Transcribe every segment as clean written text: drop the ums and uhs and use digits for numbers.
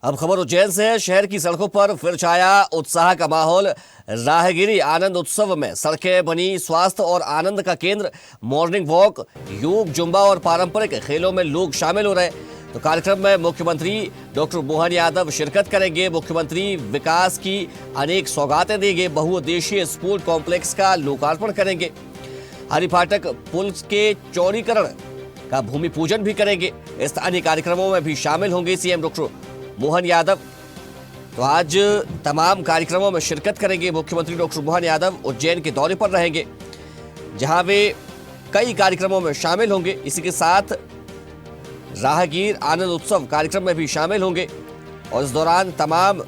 अब खबर उज्जैन से है। शहर की सड़कों पर फिर छाया उत्साह का माहौल। राहगिरी आनंद उत्सव में सड़कें बनी स्वास्थ्य और आनंद का केंद्र। मॉर्निंग वॉक, योग, जुम्बा और पारंपरिक खेलों में लोग शामिल हो रहे। तो कार्यक्रम में मुख्यमंत्री डॉक्टर मोहन यादव शिरकत करेंगे। मुख्यमंत्री विकास की अनेक सौगातें देंगे। बहुउद्देशीय स्पोर्ट कॉम्प्लेक्स का लोकार्पण करेंगे। हरि फाटक पुल के चौड़ीकरण का भूमि पूजन भी करेंगे। इस अन्य कार्यक्रमों में भी शामिल होंगे सीएम डॉक्टर मोहन यादव। तो आज तमाम कार्यक्रमों में शिरकत करेंगे। मुख्यमंत्री डॉक्टर मोहन यादव उज्जैन के दौरे पर रहेंगे, जहां वे कई कार्यक्रमों में शामिल होंगे। इसी के साथ राहगीर आनंद उत्सव कार्यक्रम में भी शामिल होंगे और इस दौरान तमाम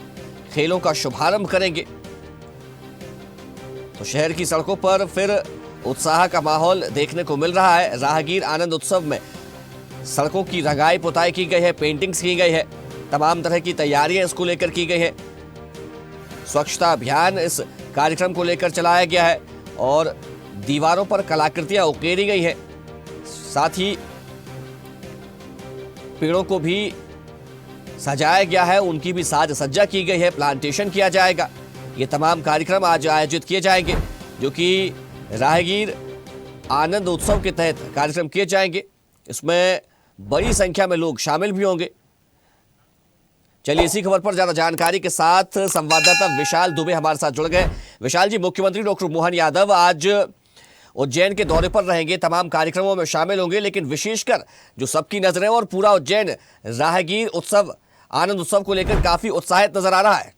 खेलों का शुभारंभ करेंगे। तो शहर की सड़कों पर फिर उत्साह का माहौल देखने को मिल रहा है। राहगीर आनंद उत्सव में सड़कों की रंगाई पुताई की गई है, पेंटिंग्स की गई है, तमाम तरह की तैयारियां इसको लेकर की गई है। स्वच्छता अभियान इस कार्यक्रम को लेकर चलाया गया है और दीवारों पर कलाकृतियां उकेरी गई है। साथ ही पेड़ों को भी सजाया गया है, उनकी भी साज सज्जा की गई है, प्लांटेशन किया जाएगा। ये तमाम कार्यक्रम आज आयोजित किए जाएंगे, जो कि राहगीर आनंद उत्सव के तहत कार्यक्रम किए जाएंगे। इसमें बड़ी संख्या में लोग शामिल भी होंगे। चलिए इसी खबर पर ज्यादा जानकारी के साथ संवाददाता विशाल दुबे हमारे साथ जुड़ गए। विशाल जी, मुख्यमंत्री डॉक्टर मोहन यादव आज उज्जैन के दौरे पर रहेंगे, तमाम कार्यक्रमों में शामिल होंगे, लेकिन विशेषकर जो सबकी नजरें और पूरा उज्जैन राहगीर उत्सव आनंद उत्सव को लेकर काफी उत्साहित नजर आ रहा है।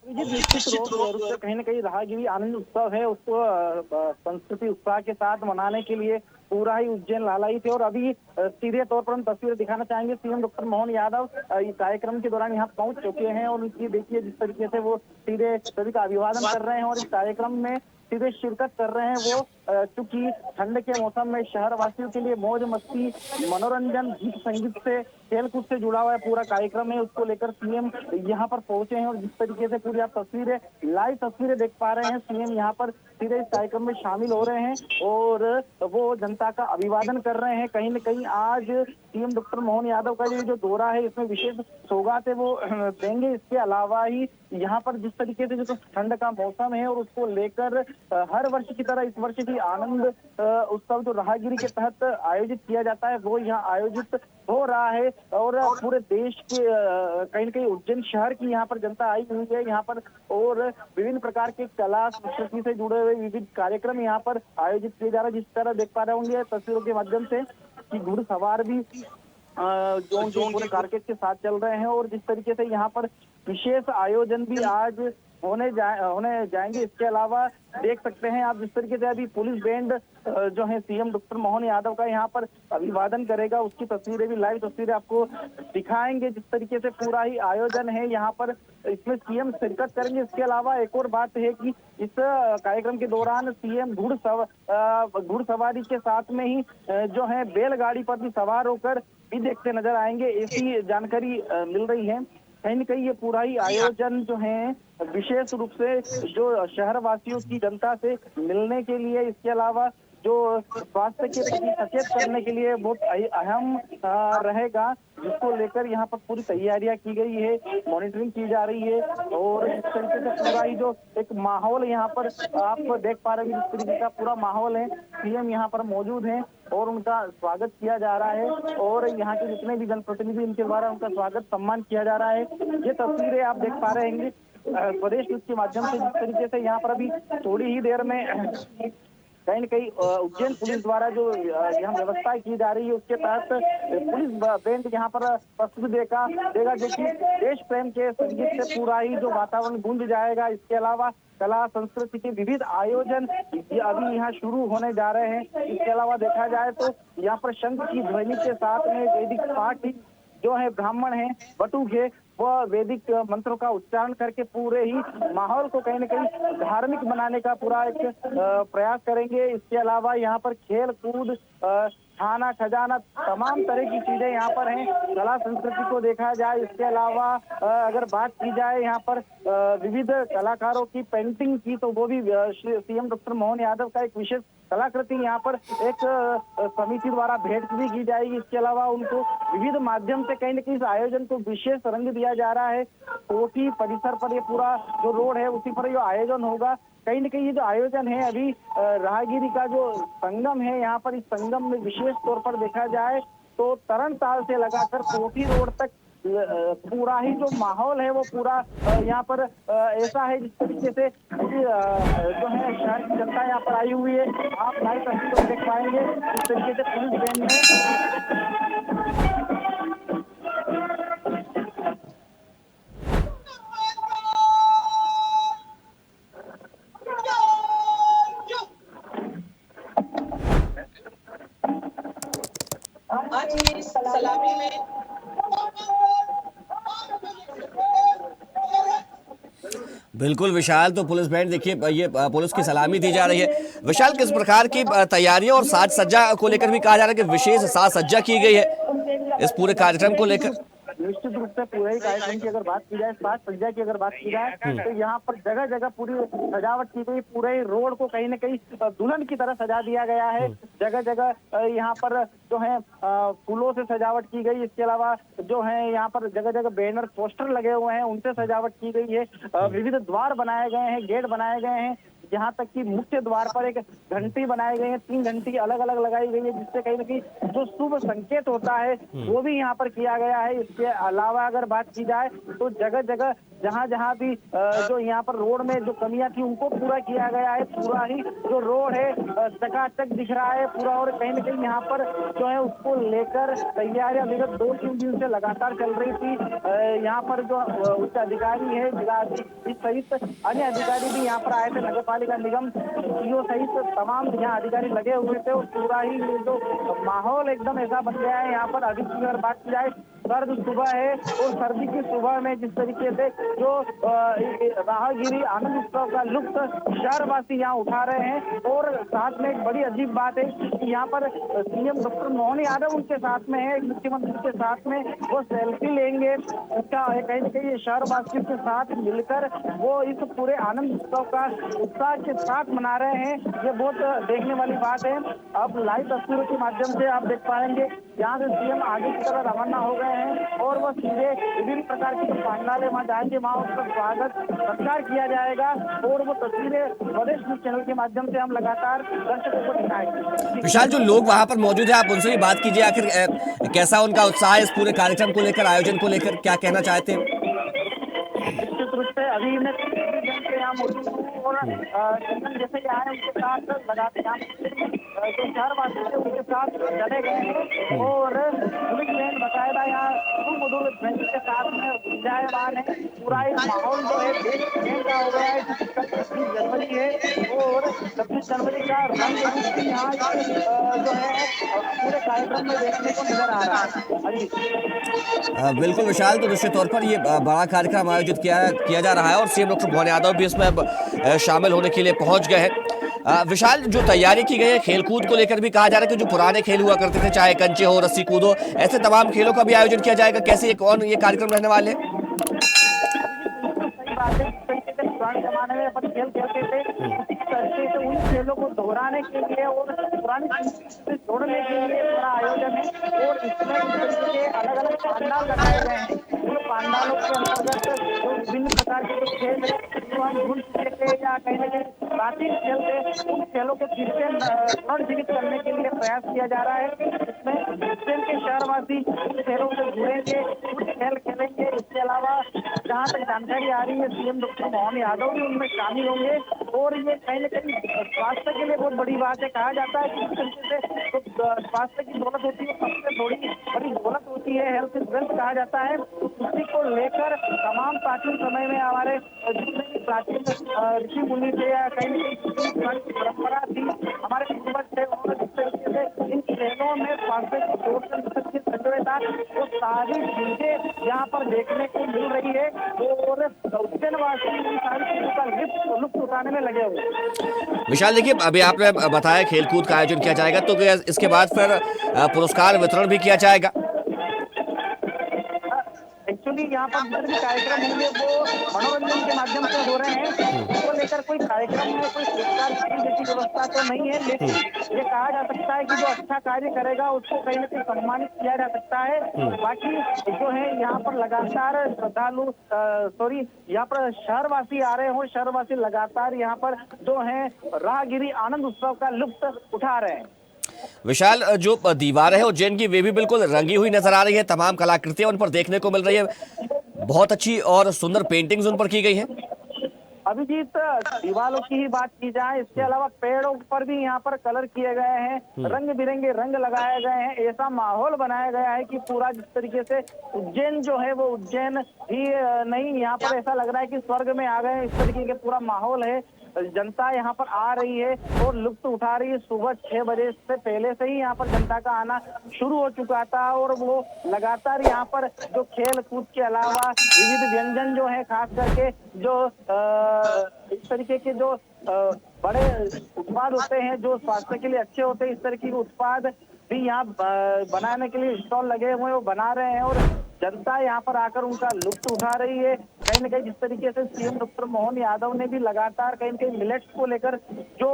निश्चित रूप से कहीं न कहीं राहगिरी आनंद उत्सव है, उसको संस्कृति उत्साह के साथ मनाने के लिए पूरा ही उज्जैन लालायित है। और अभी सीधे तौर पर हम तस्वीरें दिखाना चाहेंगे। सीएम डॉक्टर मोहन यादव इस कार्यक्रम के दौरान यहाँ पहुंच चुके हैं और उनकी देखिए जिस तरीके से वो सीधे सभी का अभिवादन कर रहे हैं और इस कार्यक्रम में सीधे शिरकत कर रहे हैं। वो चूंकि ठंड के मौसम में शहर वासियों के लिए मौज मस्ती, मनोरंजन, गीत संगीत से, खेलकूद से जुड़ा हुआ है पूरा कार्यक्रम है, उसको लेकर सीएम यहाँ पर पहुंचे हैं। और जिस तरीके से पूरी आप तस्वीरें, लाइव तस्वीरें देख पा रहे हैं, सीएम यहाँ पर सीधे इस कार्यक्रम में शामिल हो रहे हैं और वो जनता का अभिवादन कर रहे हैं। कहीं न कहीं आज सीएम डॉक्टर मोहन यादव का ये जो दौरा है, इसमें विशेष सौगातें वो देंगे। इसके अलावा ही यहाँ पर जिस तरीके से जो ठंड का मौसम है और उसको लेकर हर वर्ष की तरह इस वर्ष भी आनंद उत्सव जो राहगिरी के तहत आयोजित किया जाता है, वो यहाँ आयोजित हो रहा है। और पूरे देश के कहीं न कहीं उज्जैन शहर की यहाँ पर जनता आई हुई है यहाँ पर, और विभिन्न प्रकार के कला संस्कृति से जुड़े हुए विविध कार्यक्रम यहाँ पर आयोजित किए जा रहे हैं। जिस तरह देख पा रहे होंगे तस्वीरों के माध्यम से कि घुड़सवार भी जो पूरे कारकेट के साथ चल रहे हैं और जिस तरीके से यहाँ पर विशेष आयोजन भी आज होने जाएंगे। इसके अलावा देख सकते हैं आप जिस तरीके से अभी पुलिस बैंड जो है सीएम डॉक्टर मोहन यादव का यहाँ पर अभिवादन करेगा, उसकी तस्वीरें भी, लाइव तस्वीरें आपको दिखाएंगे। जिस तरीके से पूरा ही आयोजन है यहाँ पर, इसमें सीएम शिरकत करेंगे। इसके अलावा एक और बात है कि इस कार्यक्रम के दौरान सीएम घुड़सवारी के साथ में ही जो है बैलगाड़ी पर भी सवार होकर भी देखते नजर आएंगे, ऐसी जानकारी मिल रही है। कहीं न कहीं ये पूरा ही आयोजन जो है विशेष रूप से जो शहर वासियों की जनता से मिलने के लिए, इसके अलावा जो स्वास्थ्य के प्रति सचेत करने के लिए बहुत अहम रहेगा, जिसको लेकर यहाँ पर पूरी तैयारियां की गई है, मॉनिटरिंग की जा रही है। और इस तरीके से पूरा ही जो एक माहौल यहाँ पर आप देख पा रहे हैं, जिस तरीके का पूरा माहौल है, सीएम यहाँ पर मौजूद हैं और उनका स्वागत किया जा रहा है और यहाँ के जितने भी जनप्रतिनिधि, इनके द्वारा उनका स्वागत सम्मान किया जा रहा है। ये तस्वीरें आप देख पा रहे होंगे स्वदेश न्यूज के माध्यम से। जिस तरीके से यहाँ पर अभी थोड़ी ही देर में कहीं न कहीं उज्जैन पुलिस द्वारा जो यहाँ व्यवस्था की जा रही है, उसके तहत पुलिस बैंड यहाँ पर प्रस्तुति देगा जो कि देश प्रेम के संगीत से पूरा ही जो वातावरण गूंज जाएगा। इसके अलावा कला संस्कृति के विविध आयोजन अभी यहाँ शुरू होने जा रहे हैं। इसके अलावा देखा जाए तो यहाँ पर शंख की ध्वनि के साथ में वैदिक पाठ जो है, ब्राह्मण है, बटुक है, वह वैदिक मंत्रों का उच्चारण करके पूरे ही माहौल को कहीं न कहीं धार्मिक बनाने का पूरा एक प्रयास करेंगे। इसके अलावा यहाँ पर खेल कूद, खाना खजाना, तमाम तरह की चीजें यहाँ पर हैं। कला संस्कृति को देखा जाए, इसके अलावा अगर बात की जाए यहाँ पर विविध कलाकारों की पेंटिंग की, तो वो भी सीएम डॉक्टर मोहन यादव का एक विशेष कलाकृति यहाँ पर एक समिति द्वारा भेंट भी की जाएगी। इसके अलावा उनको विविध माध्यम से कहीं न कहीं इस आयोजन को विशेष रंग दिया जा रहा है। कोठी परिसर पर ये पूरा जो रोड है उसी पर ये आयोजन होगा। कहीं न कहीं ये जो आयोजन है अभी राहगिरी का जो संगम है, यहाँ पर इस संगम में विशेष तौर पर देखा जाए तो तरणताल से लगाकर कोठी रोड तक पूरा ही जो माहौल है वो पूरा यहाँ पर ऐसा है जिस तरीके से जो है शहर की जनता यहाँ पर आई हुई है। आप लाइव तस्वीर देख पाएंगे इस तरीके से पुलिस बैंड में आज की सलामी में बिल्कुल विशाल, तो पुलिस बैंड देखिए ये पुलिस की सलामी दी जा रही है। विशाल, किस प्रकार की तैयारियों और साज सज्जा को लेकर भी कहा जा रहा है कि विशेष साज सज्जा की गई है इस पूरे कार्यक्रम को लेकर? निश्चित रूप से पूरे ही कार्यक्रम की अगर बात की जाए, साज सज्जा की अगर बात की जाए तो यहाँ पर जगह जगह पूरी सजावट की गई। पूरे रोड को कहीं न कहीं दुल्हन की तरह सजा दिया गया है। जगह जगह यहाँ पर जो है फूलों से सजावट की गई। इसके अलावा जो है यहाँ पर जगह जगह बैनर पोस्टर लगे हुए हैं, उनसे सजावट की गई है। विविध द्वार बनाए गए हैं, गेट बनाए गए हैं। यहाँ तक कि मुख्य द्वार पर एक घंटी बनाई गई है, 3 घंटी अलग अलग लगाई गई है, जिससे कहीं ना कहीं जो शुभ संकेत होता है वो भी यहाँ पर किया गया है। इसके अलावा अगर बात की जाए तो जगह जगह जहाँ जहाँ भी जो यहाँ पर रोड में जो कमियां थी उनको पूरा किया गया है। पूरा ही जो रोड है चकाचक दिख रहा है पूरा, और कहीं न कहीं यहाँ पर जो है उसको लेकर तैयारियां विगत 2-3 दिन से लगातार चल रही थी। यहाँ पर जो उच्च अधिकारी है, जिलाधिकारी सहित अन्य अधिकारी भी यहाँ पर आए थे। नगर पालिका निगम सीओ सहित तमाम यहाँ अधिकारी लगे हुए थे और पूरा ही जो माहौल एकदम ऐसा बन गया है। यहाँ पर अभी अगर बात की जाए सर्द सुबह है और सर्दी की सुबह में जिस तरीके से जो राहगिरी आनंद उत्सव का लुत्फ शहरवासी यहाँ उठा रहे हैं, और साथ में एक बड़ी अजीब बात है कि यहाँ पर सीएम डॉक्टर मोहन यादव उनके साथ में है, मुख्यमंत्री के साथ में वो सेल्फी लेंगे। उसका कहीं न कहीं शहरवासियों के साथ मिलकर वो इस पूरे आनंद उत्सव का उत्साह के साथ मना रहे हैं। ये बहुत देखने वाली बात है। अब लाइव तस्वीरों के माध्यम से आप देख पाएंगे यहाँ से सीएम आगे की तरह रवाना हो गए हैं और वह सीधे विभिन्न प्रकार के पंडाल वहाँ जाएंगे, वहाँ उसका स्वागत सत्कार किया जाएगा और वो तस्वीरें प्रदेश न्यूज चैनल के माध्यम से हम लगातार दर्शकों को दिखाएंगे। विशाल, जो लोग वहां पर मौजूद है आप उनसे भी बात कीजिए, आखिर कैसा उनका उत्साह है इस पूरे कार्यक्रम को लेकर, आयोजन को लेकर, क्या कहना चाहते हैं? निश्चित रूप से अभी मैं यहाँ मौजूद हूँ और जैसे यहाँ उनके साथ लगाते जो शहरवासी है उनके साथ चले गए हैं और पुलिस बैंड बकायदा यहाँ सुमधुर ध्वनि के साथ में विजयमान है। पूरा ही माहौल जो है देश का हो गया है। 26 जनवरी है और 26 जनवरी का रंग रूप भी यहाँ जो है पूरे कार्यक्रम में देखने को नजर आ रहा है। बिल्कुल विशाल, तो निश्चित तौर पर ये बड़ा कार्यक्रम आयोजित किया जा रहा है और सीएम डॉक्टर मोहन यादव भी इसमें शामिल होने के लिए पहुंच गए हैं। विशाल, जो तैयारी की गई है खेलकूद को लेकर भी कहा जा रहा है कि जो पुराने खेल हुआ करते थे, चाहे कंचे हो, रस्सी कूदो, ऐसे तमाम खेलों का भी आयोजन किया जाएगा। कैसे ये कार्यक्रम रहने वाले हैं? पुराने जमाने में अपन खेल खेलते थे, उसी से उन खेलों को दोहराने के लिए और पुरानी से जोड़ने के लिए बड़ा आयोजन है और इसमें अलग अलग पंडाल लगाए गए हैं। उन पंडालों के अंतर्गत जो विभिन्न प्रकार के जो खेल है जो हम भूल चुके थे या कहीं न कहीं प्राचीन खेल थे, उन खेलों को फिर से पुनर्जीवित करने के लिए प्रयास किया जा रहा है। इसमें उज्जैन के शहरवासी उन खेलों से जुड़ेंगे, कुछ खेल खेलेंगे। इसके अलावा जहाँ तक जानकारी आ रही है सीएम डॉक्टर मोहन यादव भी उनमें शामिल होंगे और ये कहीं न कहीं स्वास्थ्य के लिए बहुत बड़ी बात है। कहा जाता है कि इस तरीके से तो स्वास्थ्य की दौलत होती है, सबसे थोड़ी बड़ी दौलत होती है, हेल्थ इज वेल्थ कहा जाता है। तो उसी को लेकर तमाम प्राचीन समय में हमारे जितने भी प्राचीन ऋषि मुनि थे या कहीं न कहीं परंपरा थी, हमारे पूर्वज थे, उन्होंने जिस तरीके से इन खेलों में स्वास्थ्य की दौलत की सचोता वो सारी चीजें यहाँ पर देखने को मिल रही है और उज्जैनवासी इन सारी चीजों का लुत्फ उठाने में लगे हुए। विशाल, देखिए अभी आपने बताया खेलकूद का आयोजन किया जाएगा, तो इसके बाद फिर पुरस्कार वितरण भी किया जाएगा? एक्चुअली यहाँ यहाँ पर जितने भी कार्यक्रम होंगे वो मनोरंजन के माध्यम से हो रहे हैं। इसको लेकर कोई कार्यक्रम में कोई पुरस्कार जैसी व्यवस्था तो नहीं है, लेकिन ये कहा जा सकता है कि जो अच्छा कार्य करेगा उसको कहीं न कहीं सम्मानित किया जा सकता है। बाकी जो है यहाँ पर लगातार श्रद्धालु यहाँ पर शहरवासी आ रहे हो, शहरवासी लगातार यहाँ पर जो है राहगिरी आनंद उत्सव का लुत्फ उठा रहे हैं। विशाल, जो दीवारें हैं उज्जैन की वे भी बिल्कुल रंगी हुई नजर आ रही है, तमाम कलाकृतियां उन पर देखने को मिल रही है, बहुत अच्छी और सुंदर पेंटिंग्स उन पर की गई है। अभिजीत, दीवारों की ही बात की जाए, इसके अलावा पेड़ों पर भी यहाँ पर कलर किए गए हैं, रंग बिरंगे रंग लगाए गए हैं, ऐसा माहौल बनाया गया है कि पूरा जिस तरीके से उज्जैन जो है वो उज्जैन ही नहीं, यहाँ पर ऐसा लग रहा है कि स्वर्ग में आ गए हैं। इस तरीके के पूरा माहौल है, जनता यहाँ पर आ रही है और लुत्फ उठा रही है। सुबह 6 बजे से पहले से ही यहाँ पर जनता का आना शुरू हो चुका था और वो लगातार यहाँ पर जो खेल कूद के अलावा विविध व्यंजन जो है, खास करके जो इस तरीके के जो बड़े उत्पाद होते हैं जो स्वास्थ्य के लिए अच्छे होते हैं, इस तरीके के उत्पाद भी यहाँ बनाने के लिए स्टॉल लगे हुए हैं, वो बना रहे हैं और जनता यहाँ पर आकर उनका लुत्फ उठा रही है। कहीं न कहीं जिस तरीके से सीएम डॉक्टर मोहन यादव ने भी लगातार कहीं न कहीं मिलेट्स को लेकर जो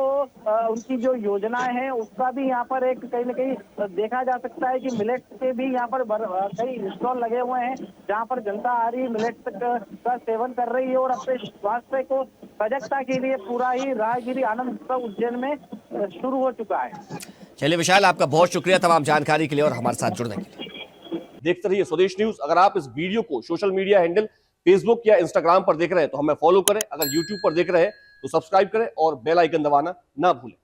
उनकी जो योजनाएं हैं उसका भी यहाँ पर एक कहीं न कहीं देखा जा सकता है कि मिलेट्स के भी यहाँ पर कई स्टॉल लगे हुए हैं जहाँ पर जनता आ रही है, मिलेट्स का सेवन कर रही है और अपने स्वास्थ्य को सजगता के लिए पूरा ही राहगिरी आनंद उत्सव उज्जैन में शुरू हो चुका है। चलिए विशाल, आपका बहुत शुक्रिया तमाम जानकारी के लिए और हमारे साथ जुड़ने के लिए। देखते रहिए स्वदेश न्यूज। अगर आप इस वीडियो को सोशल मीडिया हैंडल फेसबुक या इंस्टाग्राम पर देख रहे हैं तो हमें फॉलो करें, अगर यूट्यूब पर देख रहे हैं तो सब्सक्राइब करें और बेल आइकन दबाना ना भूलें।